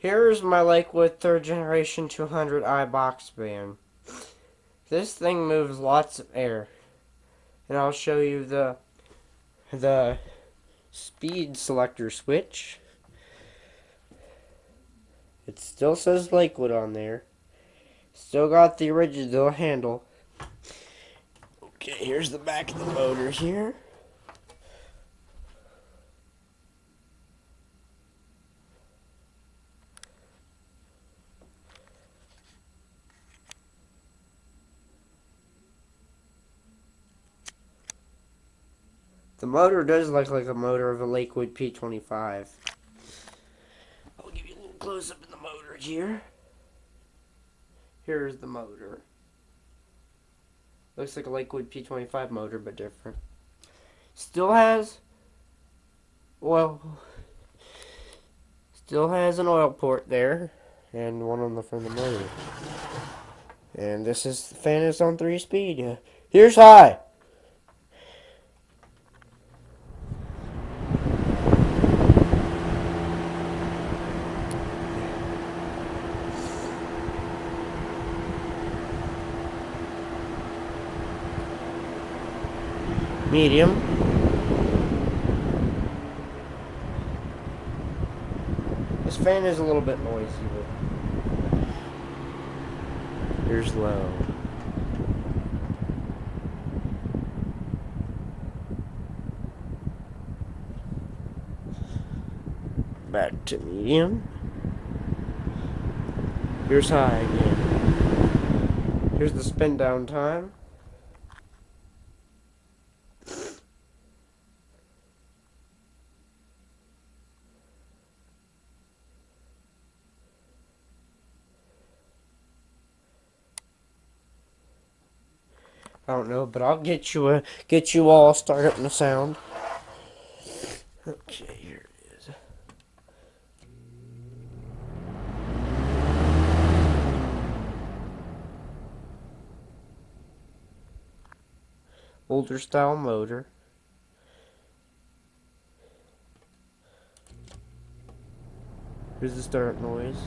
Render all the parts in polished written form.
Here's my Lakewood 3rd generation 200i box fan. This thing moves lots of air. And I'll show you the speed selector switch. It still says Lakewood on there. Still got the original handle. Okay, here's the back of the motor here. The motor does look like a motor of a Lakewood P25. I'll give you a little close up in the motor here. Here's the motor. Looks like a Lakewood P25 motor, but different. Still has an oil port there, and one on the front of the motor. And the fan is on 3-speed. Here's high. Medium. This fan is a little bit noisy, but here's low. Back to medium. Here's high again. Here's the spin down time. I don't know, but I'll get you all started up in the sound. Okay, here it is. Older style motor. Here's the start noise.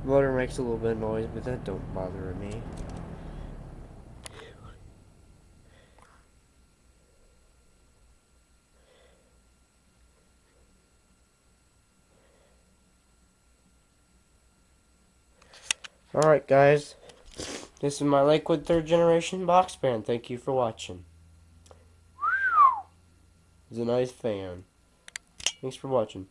Motor makes a little bit of noise, but that don't bother me. Alright guys, this is my Lakewood 3rd generation box fan. Thank you for watching. It's a nice fan. Thanks for watching.